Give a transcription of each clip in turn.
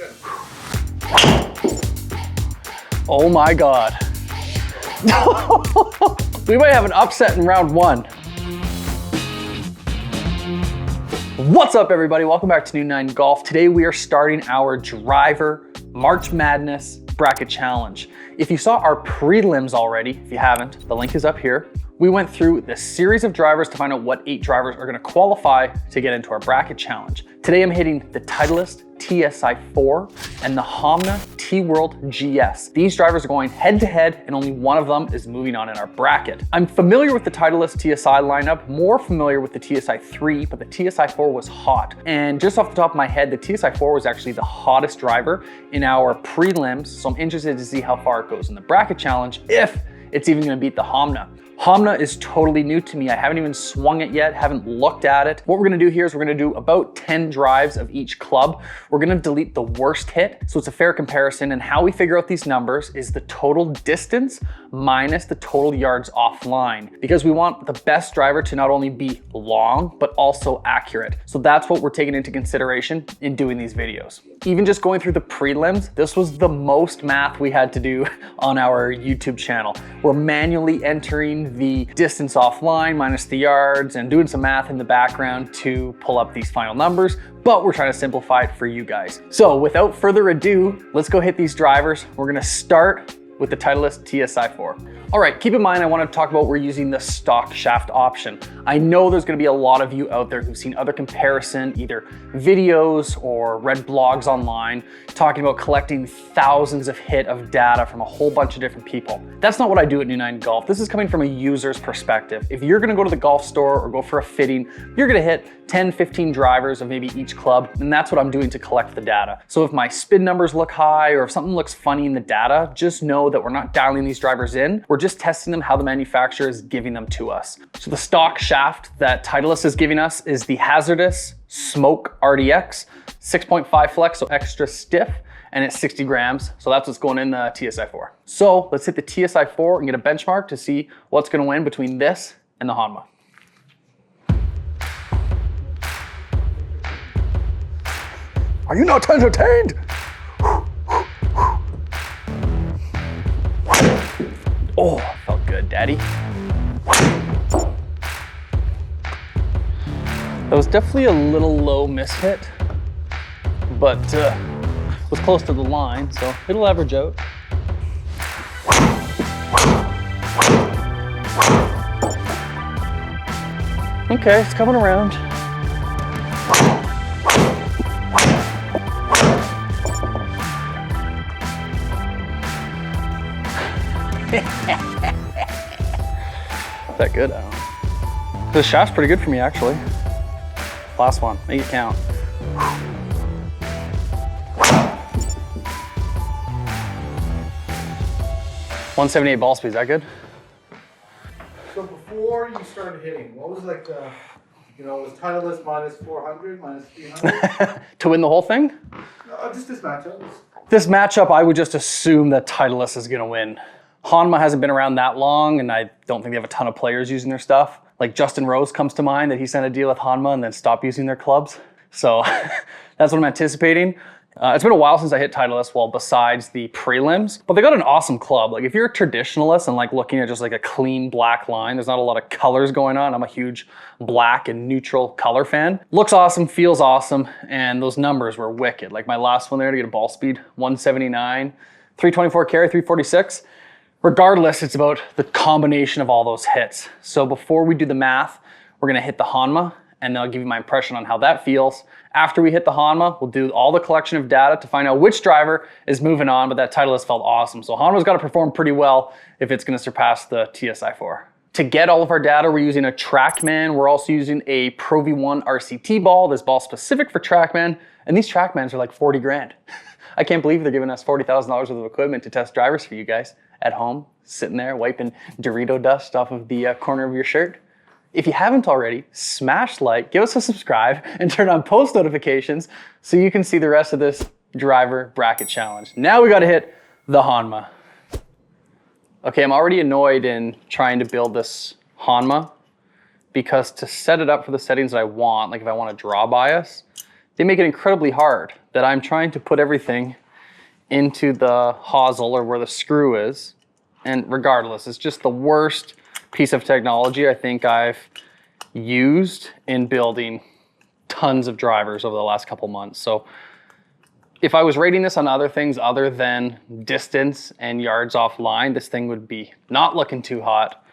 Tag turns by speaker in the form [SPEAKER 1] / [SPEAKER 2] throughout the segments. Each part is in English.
[SPEAKER 1] Good.
[SPEAKER 2] Oh my God. We might have an upset in round one. What's up, everybody? Welcome back to New 9 Golf. Today we are starting our driver March Madness bracket challenge. If you saw our prelims already, if you haven't, the link is up here. We went through the series of drivers to find out what 8 drivers are gonna qualify to get into our bracket challenge. Today I'm hitting the Titleist TSI4 and the Honma T-World GS. These drivers are going head to head and only one of them is moving on in our bracket. I'm familiar with the Titleist TSI lineup, more familiar with the TSI3, but the TSI4 was hot. And just off the top of my head, the TSI4 was actually the hottest driver in our prelims, so I'm interested to see how far it goes in the bracket challenge, if it's even gonna beat the Honma. Honma is totally new to me. I haven't even swung it yet, haven't looked at it. What we're gonna do here is we're gonna do about 10 drives of each club. We're gonna delete the worst hit, so it's a fair comparison, and how we figure out these numbers is the total distance minus the total yards offline, because we want the best driver to not only be long, but also accurate. So that's what we're taking into consideration in doing these videos. Even just going through the prelims, this was the most math we had to do on our YouTube channel. We're manually entering the distance offline minus the yards and doing some math in the background to pull up these final numbers, but we're trying to simplify it for you guys. So without further ado, let's go hit these drivers. We're gonna start with the Titleist TSI4. All right, keep in mind, I want to talk about we're using the stock shaft option. I know there's going to be a lot of you out there who've seen other comparison, either videos or read blogs online, talking about collecting thousands of hit of data from a whole bunch of different people. That's not what I do at New 9 Golf. This is coming from a user's perspective. If you're going to go to the golf store or go for a fitting, you're going to hit 10, 15 drivers of maybe each club, and that's what I'm doing to collect the data. So if my spin numbers look high or if something looks funny in the data, just know that we're not dialing these drivers in. We're just testing them how the manufacturer is giving them to us. So the stock shaft that Titleist is giving us is the Hazardous Smoke RDX, 6.5 flex, so extra stiff, and it's 60 grams. So that's what's going in the TSI4. So let's hit the TSI4 and get a benchmark to see what's gonna win between this and the Honma. Are you not entertained? Oh, felt good, daddy. That was definitely a little low miss hit, but was close to the line, so it'll average out. Okay, it's coming around. Is that good? I don't know. The shaft's pretty good for me, actually. Last one, make it count. 178 ball speed, is that good?
[SPEAKER 1] So before you started hitting, what was like the, was Titleist minus 400, minus 300?
[SPEAKER 2] To win the whole thing?
[SPEAKER 1] Just this matchup.
[SPEAKER 2] This matchup, I would just assume that Titleist is gonna win. Honma hasn't been around that long, and I don't think they have a ton of players using their stuff. Like Justin Rose comes to mind, that he signed a deal with Honma and then stopped using their clubs. So that's what I'm anticipating. It's been a while since I hit Titleist, well, besides the prelims, but they got an awesome club. Like if you're a traditionalist and like looking at just like a clean black line, there's not a lot of colors going on. I'm a huge black and neutral color fan. Looks awesome, feels awesome, and those numbers were wicked. Like my last one there to get a ball speed, 179, 324 carry, 346. Regardless, it's about the combination of all those hits. So before we do the math, we're gonna hit the Honma, and then I'll give you my impression on how that feels. After we hit the Honma, we'll do all the collection of data to find out which driver is moving on, but that Titleist felt awesome. So Honma's gotta perform pretty well if it's gonna surpass the TSI4. To get all of our data, we're using a TrackMan. We're also using a Pro V1 RCT ball. This ball specific for TrackMan, and these TrackMans are like 40 grand. I can't believe they're giving us $40,000 worth of equipment to test drivers for you guys at home, sitting there wiping Dorito dust off of the corner of your shirt. If you haven't already, smash like, give us a subscribe, and turn on post notifications so you can see the rest of this driver bracket challenge. Now we gotta hit the Honma. Okay, I'm already annoyed in trying to build this Honma because to set it up for the settings that I want, like if I want a draw bias, they make it incredibly hard that I'm trying to put everything into the hosel or where the screw is. And regardless, it's just the worst piece of technology I think I've used in building tons of drivers over the last couple months. So if I was rating this on other things other than distance and yards offline, this thing would be not looking too hot.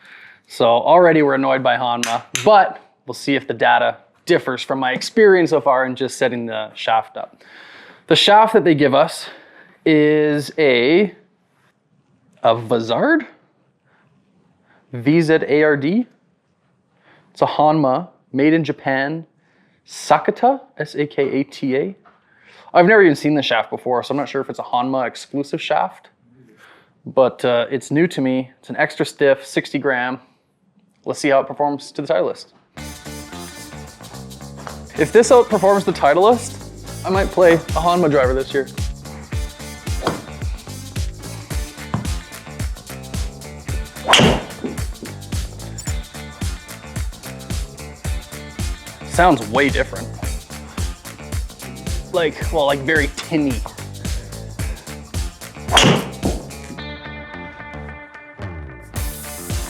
[SPEAKER 2] So already we're annoyed by Honma, but we'll see if the data differs from my experience so far in just setting the shaft up. The shaft that they give us is a Vizard? VZARD. It's a Honma, made in Japan. Sakata, S-A-K-A-T-A. I've never even seen the shaft before, so I'm not sure if it's a Honma exclusive shaft, but it's new to me. It's an extra stiff, 60 gram. Let's see how it performs to the Titleist. If this outperforms the Titleist, I might play a Honma driver this year. Sounds way different. Like very tinny.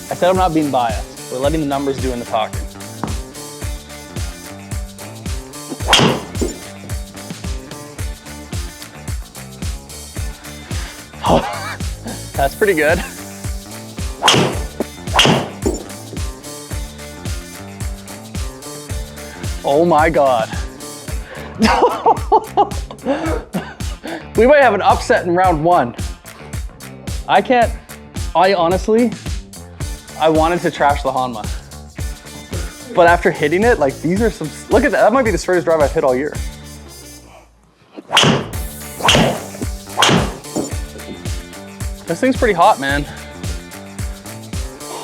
[SPEAKER 2] I said I'm not being biased. We're letting the numbers do in the talking. Oh, that's pretty good. Oh my God. We might have an upset in round one. I honestly wanted to trash the Honma. But after hitting it, like these are some, look at that. That might be the straightest drive I've hit all year. This thing's pretty hot, man.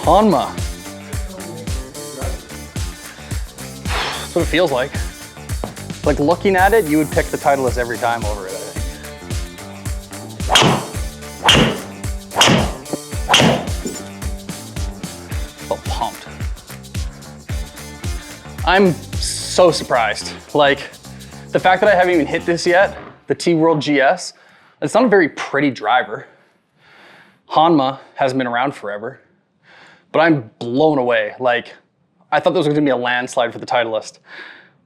[SPEAKER 2] Honma. That's what it feels like. Like looking at it, you would pick the Titleist every time over it, I think. So pumped. I'm so surprised. Like the fact that I haven't even hit this yet, the T-World GS, it's not a very pretty driver. Honma hasn't been around forever, but I'm blown away. Like I thought there was gonna be a landslide for the Titleist.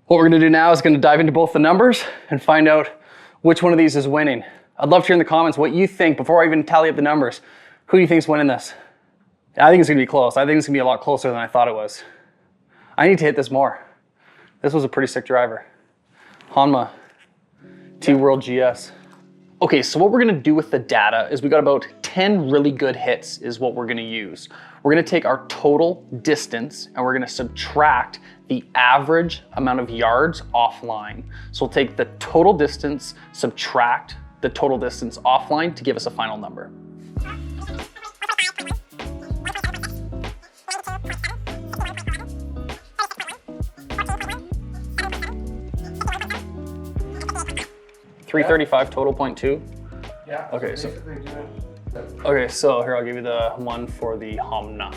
[SPEAKER 2] What we're gonna do now is gonna dive into both the numbers and find out which one of these is winning. I'd love to hear in the comments what you think before I even tally up the numbers. Who do you think is winning this? I think it's gonna be close. I think it's gonna be a lot closer than I thought it was. I need to hit this more. This was a pretty sick driver. Honma T-World GS. Okay, so what we're gonna do with the data is we got about 10 really good hits is what we're gonna use. We're gonna take our total distance and we're gonna subtract the average amount of yards offline. So we'll take the total distance, subtract the total distance offline to give us a final number. $335 total, 0.2.
[SPEAKER 1] Yeah.
[SPEAKER 2] Okay, so okay, so here I'll give you the one for the Honma.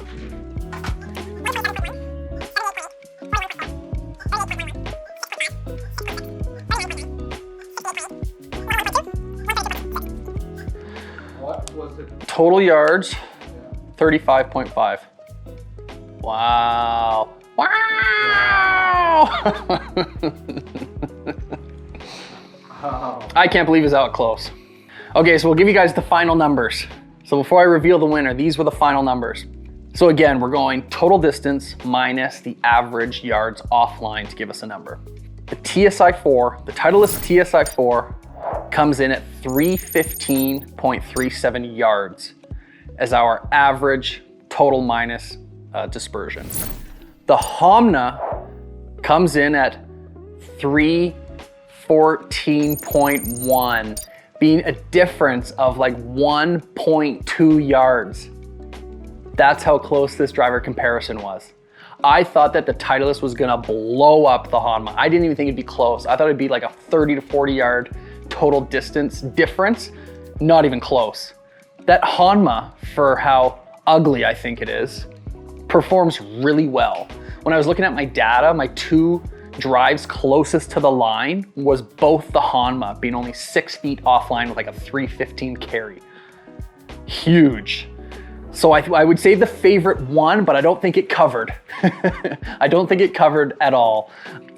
[SPEAKER 1] What was it?
[SPEAKER 2] Total yards, 35.5. Wow. Wow! I can't believe it's out close. Okay, so we'll give you guys the final numbers. So before I reveal the winner, these were the final numbers. So again, we're going total distance minus the average yards offline to give us a number. The TSI4, the Titleist TSI4 comes in at 315.37 yards as our average total minus dispersion. The Honma comes in at 314.1, being a difference of like 1.2 yards. That's how close this driver comparison was. I thought that the Titleist was gonna blow up the Honma. I didn't even think it'd be close. I thought it'd be like a 30 to 40 yard total distance difference, not even close. That Honma, for how ugly I think it is, performs really well. When I was looking at my data, my two drives closest to the line was both the Honma, being only 6 feet offline with like a 315 carry. Huge. So I would say the favorite one, but I don't think it covered. I don't think it covered at all.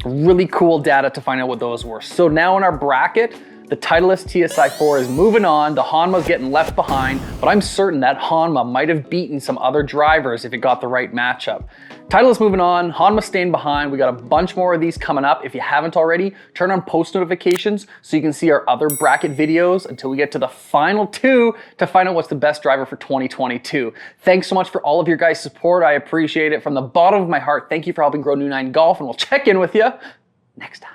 [SPEAKER 2] Really cool data to find out what those were. So now in our bracket, the Titleist TSI4 is moving on, the Honma's getting left behind, but I'm certain that Honma might have beaten some other drivers if it got the right matchup. Titleist moving on, Honma staying behind. We got a bunch more of these coming up. If you haven't already, turn on post notifications so you can see our other bracket videos until we get to the final 2 to find out what's the best driver for 2022. Thanks so much for all of your guys' support. I appreciate it from the bottom of my heart. Thank you for helping grow New 9 Golf, and we'll check in with you next time.